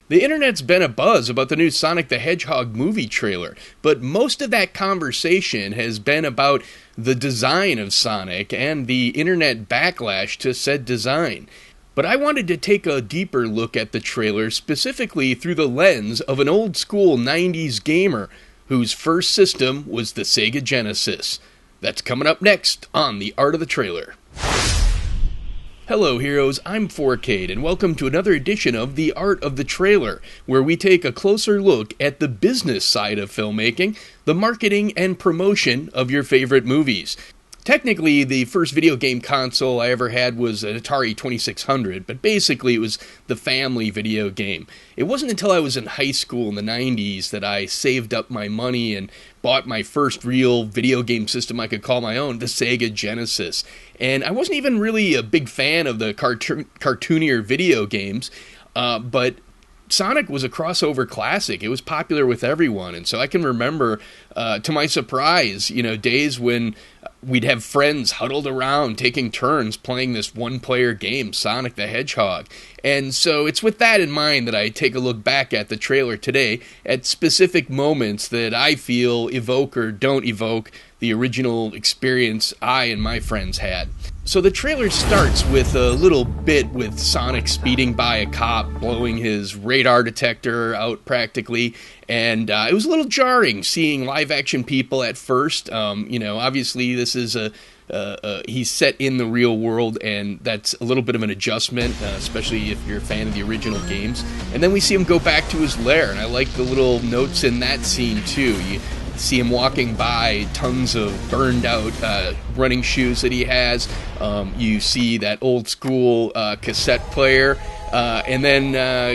The internet's been abuzz about the new Sonic the Hedgehog movie trailer, but most of that conversation has been about the design of Sonic and the internet backlash to said design. But I wanted to take a deeper look at the trailer specifically through the lens of an old school 90s gamer whose first system was the Sega Genesis. That's coming up next on The Art of the Trailer. Hello heroes, I'm 4K'd and welcome to another edition of The Art of the Trailer, where we take a closer look at the business side of filmmaking, the marketing and promotion of your favorite movies. Technically, the first video game console I ever had was an Atari 2600, but basically it was the family video game. It wasn't until I was in high school in the 90s that I saved up my money and bought my first real video game system I could call my own, the Sega Genesis. And I wasn't even really a big fan of the cartoonier video games, but Sonic was a crossover classic. It was popular with everyone, and so I can remember, to my surprise, days when we'd have friends huddled around taking turns playing this one-player game, Sonic the Hedgehog. And so it's with that in mind that I take a look back at the trailer today at specific moments that I feel evoke or don't evoke the original experience I and my friends had. So the trailer starts with a little bit with Sonic speeding by a cop, blowing his radar detector out practically, and it was a little jarring seeing live-action people at first. Obviously this is he's set in the real world, and that's a little bit of an adjustment, especially if you're a fan of the original games. And then we see him go back to his lair, and I like the little notes in that scene too. You see him walking by tons of burned out running shoes that he has. You see that old school cassette player, and then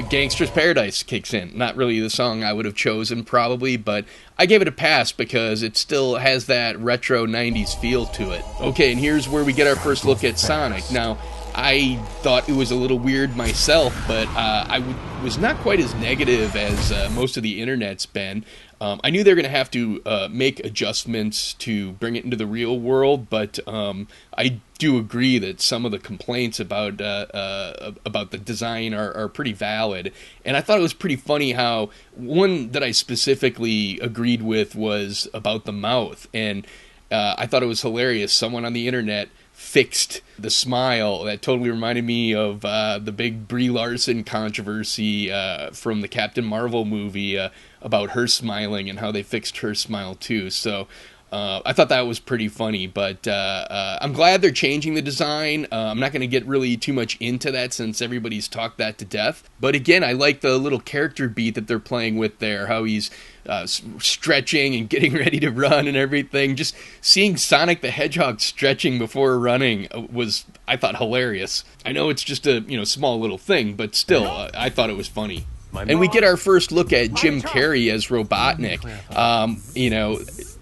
Gangsta's Paradise kicks in. Not really the song I would have chosen probably, but I gave it a pass because it still has that retro 90s feel to it. Okay, and here's where we get our first look at Sonic. Now, I thought it was a little weird myself, but I was not quite as negative as most of the internet's been. I knew they were going to have to make adjustments to bring it into the real world, but I do agree that some of the complaints about the design are pretty valid. And I thought it was pretty funny how one that I specifically agreed with was about the mouth, and I thought it was hilarious. Someone on the internet fixed the smile. That totally reminded me of the big Brie Larson controversy from the Captain Marvel movie about her smiling and how they fixed her smile too. So I thought that was pretty funny, but I'm glad they're changing the design. I'm not going to get really too much into that since everybody's talked that to death. But again, I like the little character beat that they're playing with there, how he's stretching and getting ready to run and everything. Just seeing Sonic the Hedgehog stretching before running was, I thought, hilarious. I know it's just a small little thing, but still, I thought it was funny. And we get our first look at Jim Carrey as Robotnik.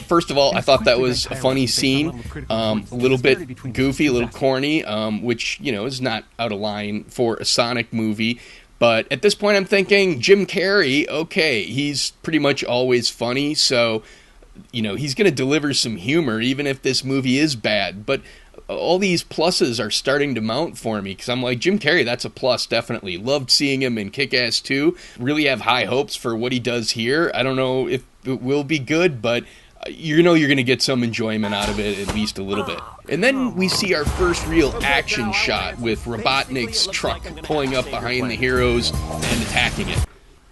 First of all, I thought that was a funny scene, a little bit goofy, a little corny, which, is not out of line for a Sonic movie. But at this point, I'm thinking, Jim Carrey, okay, he's pretty much always funny, so, he's going to deliver some humor, even if this movie is bad. But all these pluses are starting to mount for me, because I'm like, Jim Carrey, that's a plus, definitely. Loved seeing him in Kick-Ass 2. Really have high hopes for what he does here. I don't know if it will be good, but you're going to get some enjoyment out of it, at least a little bit. And then we see our first real action shot with Robotnik's truck pulling up behind the heroes and attacking it.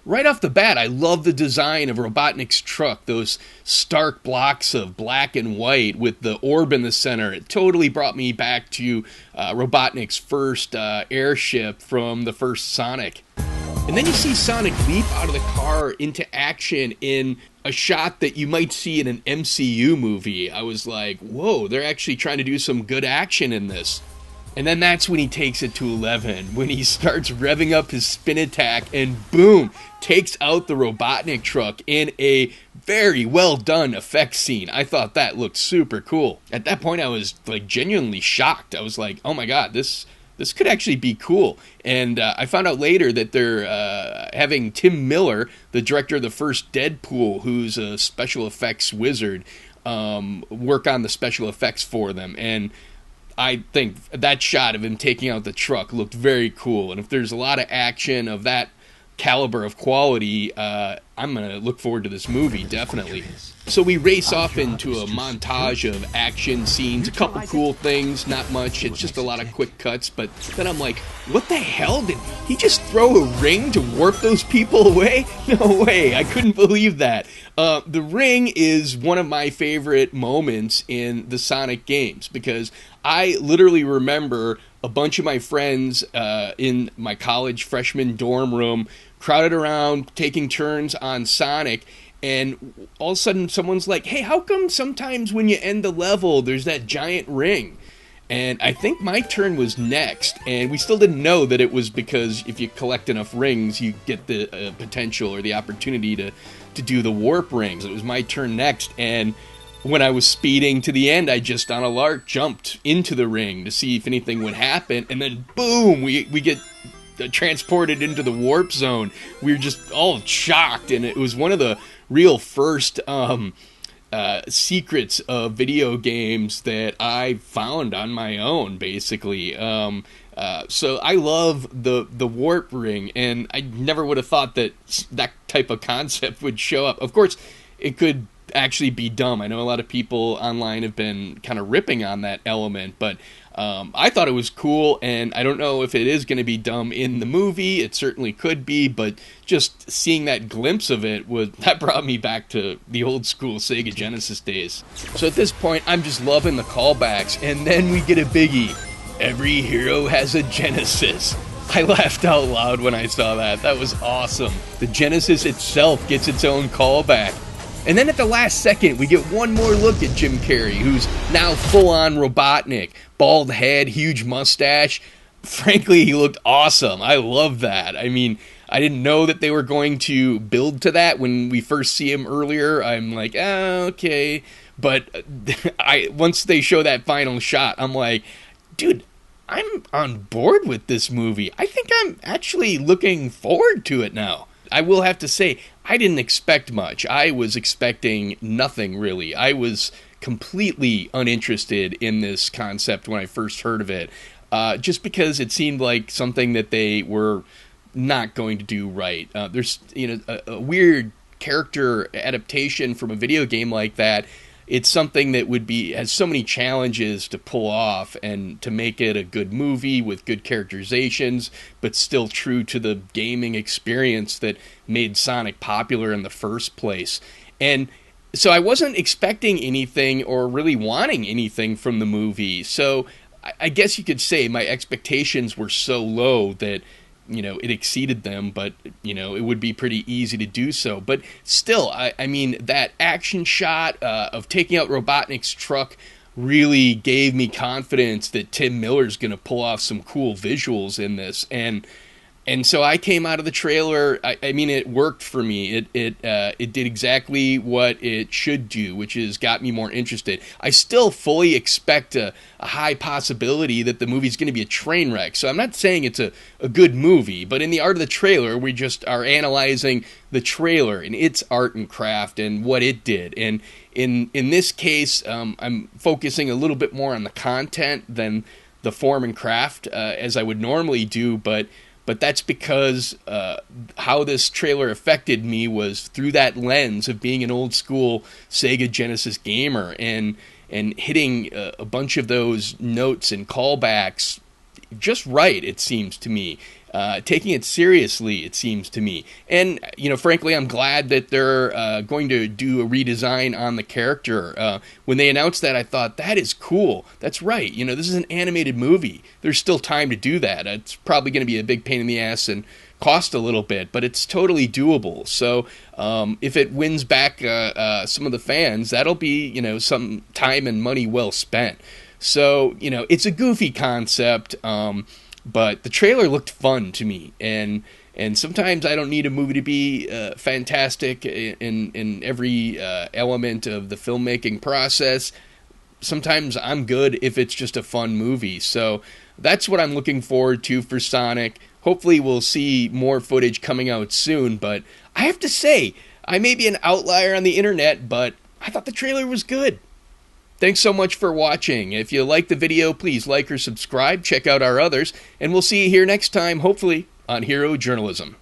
Right off the bat, I love the design of Robotnik's truck, those stark blocks of black and white with the orb in the center. It totally brought me back to Robotnik's first airship from the first Sonic. And then you see Sonic leap out of the car into action in a shot that you might see in an MCU movie. I was like, whoa, they're actually trying to do some good action in this. And then that's when he takes it to 11, when he starts revving up his spin attack and boom, takes out the Robotnik truck in a very well done effects scene. I thought that looked super cool. At that point, I was genuinely shocked. I was like, oh my god, this could actually be cool. And I found out later that they're having Tim Miller, the director of the first Deadpool, who's a special effects wizard, work on the special effects for them. And I think that shot of him taking out the truck looked very cool. And if there's a lot of action of that caliber of quality, I'm going to look forward to this movie, definitely. So we race off into a montage of action scenes, a couple cool things, not much, it's just a lot of quick cuts, but then I'm like, what the hell, did he just throw a ring to warp those people away? No way, I couldn't believe that. The ring is one of my favorite moments in the Sonic games, because I literally remember a bunch of my friends in my college freshman dorm room crowded around taking turns on Sonic, and all of a sudden someone's like, hey, how come sometimes when you end the level there's that giant ring? And I think my turn was next, and we still didn't know that it was because if you collect enough rings you get the potential or the opportunity to do the warp rings. It was my turn next, and when I was speeding to the end, I just on a lark jumped into the ring to see if anything would happen, and then boom, we get transported into the warp zone. We were just all shocked, and it was one of the real first secrets of video games that I found on my own, basically. So I love the warp ring, and I never would have thought that that type of concept would show up. Of course, it could actually be dumb. I know a lot of people online have been kind of ripping on that element, but I thought it was cool, and I don't know if it is going to be dumb in the movie. It certainly could be, but just seeing that glimpse of it, that brought me back to the old school Sega Genesis days. So at this point, I'm just loving the callbacks, and then we get a biggie. Every hero has a Genesis. I laughed out loud when I saw that. That was awesome. The Genesis itself gets its own callback. And then at the last second, we get one more look at Jim Carrey, who's now full-on Robotnik. Bald head, huge mustache. Frankly, he looked awesome. I love that. I mean, I didn't know that they were going to build to that when we first see him earlier. I'm like, okay. But once they show that final shot, I'm like, dude, I'm on board with this movie. I think I'm actually looking forward to it now. I will have to say, I didn't expect much. I was expecting nothing, really. I was completely uninterested in this concept when I first heard of it, just because it seemed like something that they were not going to do right. There's a weird character adaptation from a video game like that. It's something that has so many challenges to pull off and to make it a good movie with good characterizations, but still true to the gaming experience that made Sonic popular in the first place. And so I wasn't expecting anything or really wanting anything from the movie. So I guess you could say my expectations were so low that it exceeded them, but, it would be pretty easy to do so. But still, I mean, that action shot of taking out Robotnik's truck really gave me confidence that Tim Miller's going to pull off some cool visuals in this. And so I came out of the trailer, I mean, it worked for me. It did exactly what it should do, which is got me more interested. I still fully expect a high possibility that the movie's going to be a train wreck. So I'm not saying it's a good movie, but in the art of the trailer, we just are analyzing the trailer and its art and craft and what it did. And in this case, I'm focusing a little bit more on the content than the form and craft, as I would normally do, but that's because how this trailer affected me was through that lens of being an old school Sega Genesis gamer and hitting a bunch of those notes and callbacks just right, it seems to me. Taking it seriously, it seems to me. And, frankly, I'm glad that they're going to do a redesign on the character. When they announced that, I thought, that is cool. That's right. This is an animated movie. There's still time to do that. It's probably going to be a big pain in the ass and cost a little bit, but it's totally doable. So if it wins back some of the fans, that'll be, some time and money well spent. So, it's a goofy concept, but the trailer looked fun to me, and sometimes I don't need a movie to be fantastic in every element of the filmmaking process. Sometimes I'm good if it's just a fun movie. So that's what I'm looking forward to for Sonic. Hopefully we'll see more footage coming out soon, but I have to say, I may be an outlier on the internet, but I thought the trailer was good. Thanks so much for watching. If you like the video, please like or subscribe. Check out our others, and we'll see you here next time, hopefully, on Hero Journalism.